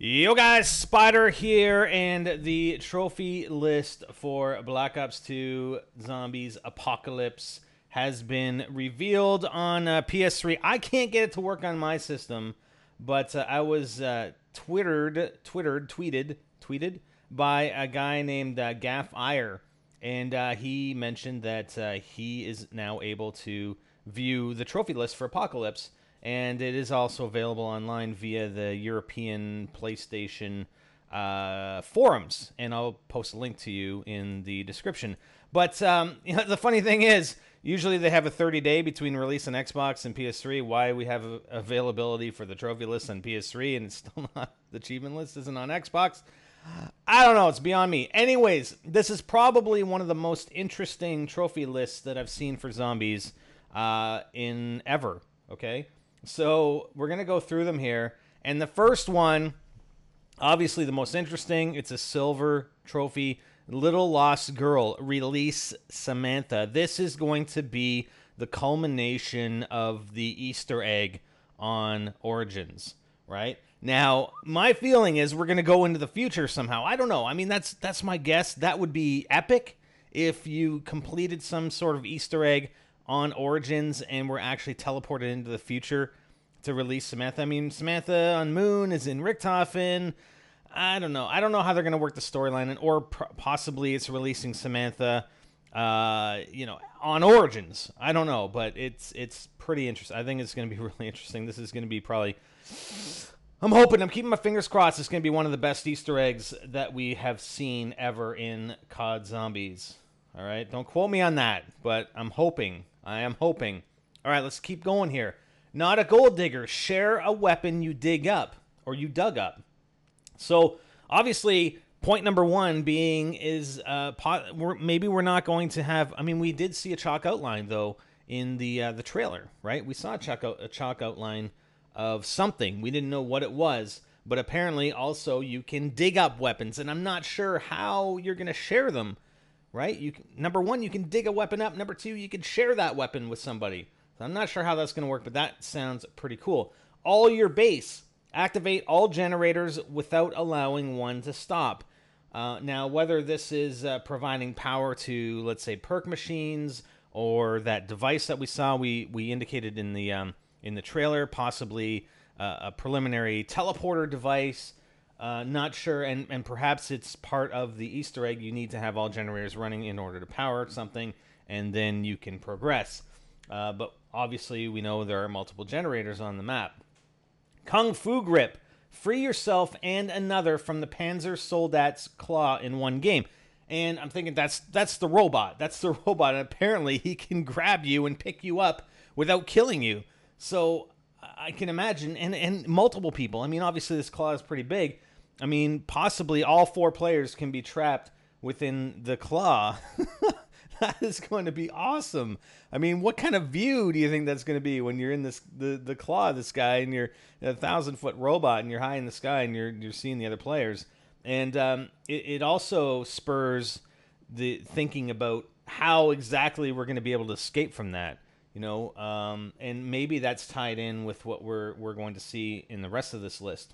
Yo guys, Spider here, and the trophy list for Black Ops 2 Zombies Apocalypse has been revealed on PS3. I can't get it to work on my system, but I was tweeted by a guy named Gaff Iyer, and he mentioned that he is now able to view the trophy list for Apocalypse, and it is also available online via the European PlayStation forums, and I'll post a link to you in the description. But the funny thing is, usually they have a 30-day between release on Xbox and PS3. Why we have availability for the trophy list on PS3 and it's still not, the achievement list isn't on Xbox? I don't know. It's beyond me. Anyways, this is probably one of the most interesting trophy lists that I've seen for zombies in ever. Okay, so we're gonna go through them here, and the first one, obviously the most interesting. It's a silver trophy. Little Lost Girl, release Samantha. This is going to be the culmination of the Easter egg on Origins, right? Now, my feeling is we're going to go into the future somehow. I don't know. I mean, that's my guess. That would be epic if you completed some sort of Easter egg on Origins and were actually teleported into the future to release Samantha. I mean, Samantha on Moon is in Richthofen. I don't know. I don't know how they're going to work the storyline, or possibly it's releasing Samantha, on Origins. I don't know, but it's pretty interesting. I think it's going to be really interesting. This is going to be probably, I'm keeping my fingers crossed. It's going to be one of the best Easter eggs that we have seen ever in COD Zombies. All right, don't quote me on that, but I'm hoping. I am hoping. All right, let's keep going here. Not a gold digger. Share a weapon you dig up, or you dug up. So, obviously, point number one being is maybe we're not going to have... I mean, we did see a chalk outline, though, in the trailer, right? We saw a chalk outline of something. We didn't know what it was, but apparently, also, you can dig up weapons, and I'm not sure how you're going to share them, right? Number one, you can dig a weapon up. Number two, you can share that weapon with somebody. So I'm not sure how that's going to work, but that sounds pretty cool. All your base... Activate all generators without allowing one to stop. Now, whether this is providing power to, let's say, perk machines, or that device that we saw, we indicated in the trailer, possibly a preliminary teleporter device. Not sure, and perhaps it's part of the Easter egg. You need to have all generators running in order to power something, and then you can progress. But obviously, we know there are multiple generators on the map. Kung Fu Grip. Free yourself and another from the Panzer Soldat's claw in one game. And I'm thinking that's the robot. That's the robot. And apparently he can grab you and pick you up without killing you. So I can imagine, and multiple people. I mean, obviously this claw is pretty big. I mean, possibly all four players can be trapped within the claw. That is going to be awesome. I mean, what kind of view do you think that's going to be when you're in the claw of this guy, and you're a 1,000-foot robot and you're high in the sky and you're seeing the other players? And it also spurs the thinking about how exactly we're going to be able to escape from that, and maybe that's tied in with what we're going to see in the rest of this list.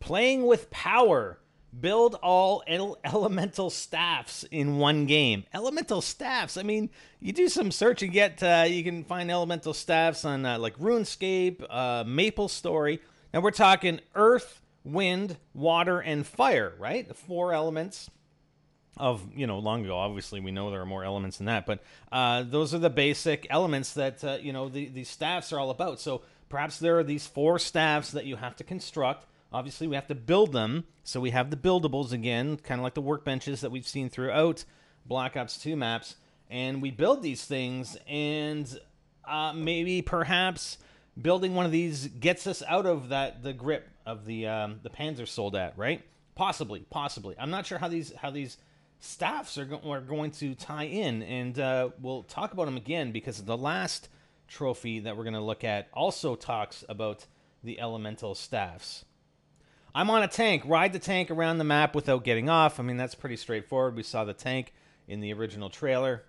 Playing with power. Build all elemental staffs in one game. Elemental staffs. I mean, you do some search and you can find elemental staffs on like RuneScape, MapleStory. Now we're talking earth, wind, water, and fire, right? The four elements of, long ago. Obviously, we know there are more elements than that, but those are the basic elements that, these staffs are all about. So perhaps there are these four staffs that you have to construct. Obviously, we have to build them, so we have the buildables again, kind of like the workbenches that we've seen throughout Black Ops 2 maps, and we build these things, and maybe, perhaps, building one of these gets us out of the grip of the Panzer Soldat, right? Possibly. I'm not sure how these staffs are going to tie in, and we'll talk about them again, because the last trophy that we're going to look at also talks about the elemental staffs. I'm on a tank. Ride the tank around the map without getting off. I mean, that's pretty straightforward. We saw the tank in the original trailer.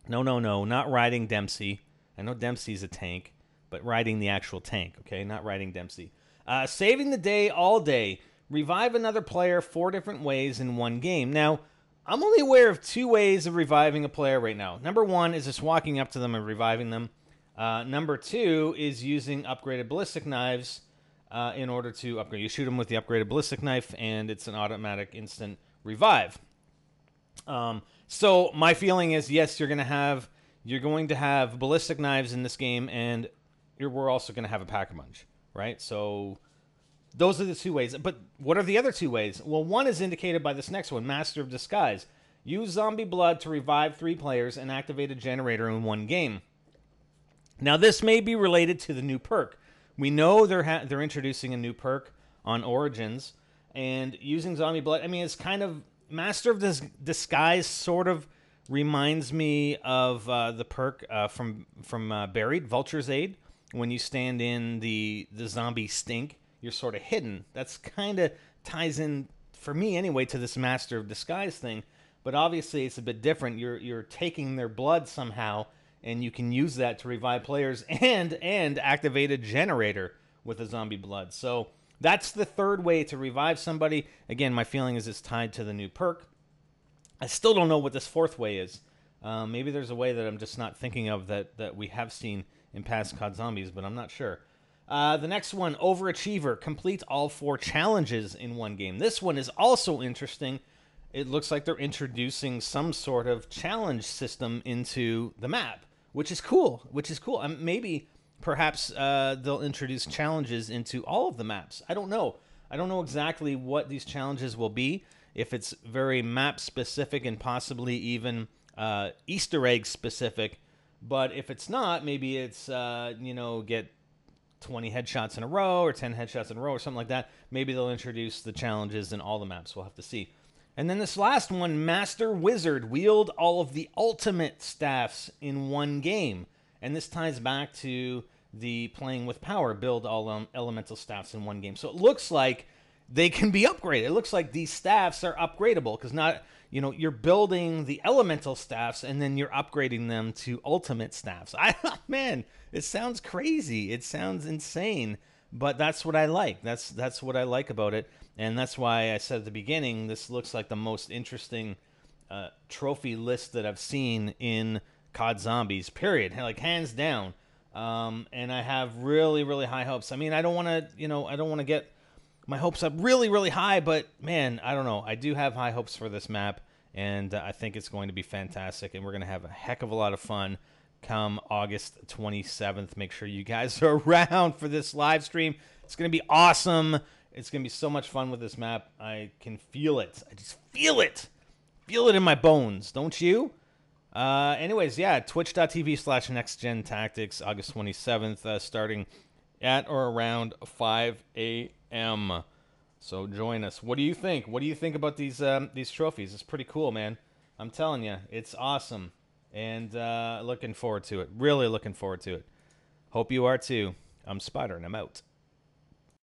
No, not riding Dempsey. I know Dempsey's a tank, but riding the actual tank, okay? Not riding Dempsey. Saving the day all day. revive another player 4 different ways in one game. Now, I'm only aware of 2 ways of reviving a player right now. Number 1 is just walking up to them and reviving them. Number 2 is using upgraded ballistic knives in order to upgrade. You shoot them with the upgraded ballistic knife, and it's an automatic instant revive. So my feeling is, yes, you're going to have ballistic knives in this game, and we're also going to have a pack-a-punch, right? So those are the 2 ways. But what are the other 2 ways? Well, one is indicated by this next one, Master of Disguise. Use zombie blood to revive 3 players and activate a generator in one game. Now, this may be related to the new perk. We know they're introducing a new perk on Origins, and using zombie blood, I mean, it's kind of... Master of Disguise sort of reminds me of the perk from Buried, Vulture's Aid. When you stand in the zombie stink, you're sort of hidden. That's kind of ties in, for me anyway, to this Master of Disguise thing. But obviously it's a bit different. You're taking their blood somehow, and you can use that to revive players and activate a generator with a zombie blood. So that's the 3rd way to revive somebody. Again, my feeling is it's tied to the new perk. I still don't know what this 4th way is. Maybe there's a way that I'm just not thinking of that we have seen in past COD Zombies, but I'm not sure. The next one, Overachiever. Complete all 4 challenges in one game. This one is also interesting. It looks like they're introducing some sort of challenge system into the map, which is cool. Maybe... Perhaps they'll introduce challenges into all of the maps. I don't know. I don't know exactly what these challenges will be. If it's very map-specific and possibly even Easter egg-specific. But if it's not, maybe it's, get 20 headshots in a row or 10 headshots in a row or something like that. Maybe they'll introduce the challenges in all the maps. We'll have to see. And then this last one, Master Wizard. Wield all of the ultimate staffs in one game. And this ties back to the playing with power, build all elemental staffs in one game. So it looks like they can be upgraded. It looks like these staffs are upgradable because you're building the elemental staffs and then you're upgrading them to ultimate staffs. Man, it sounds crazy. It sounds insane, but that's what I like. That's what I like about it, and that's why I said at the beginning, this looks like the most interesting trophy list that I've seen in COD Zombies, period. Like, hands down. And I have really, really high hopes. I mean, I don't want to get my hopes up really, really high, but man, I don't know. I do have high hopes for this map, and I think it's going to be fantastic, and we're going to have a heck of a lot of fun come August 27th. Make sure you guys are around for this live stream. It's going to be awesome. It's going to be so much fun with this map. I can feel it. I just feel it. Feel it in my bones. Don't you? Anyways, yeah, twitch.tv/nextgentactics, August 27th, starting at or around 5 a.m. So join us. What do you think? What do you think about these trophies? It's pretty cool, man. I'm telling you, it's awesome. And looking forward to it. Really looking forward to it. Hope you are too. I'm Spider, and I'm out.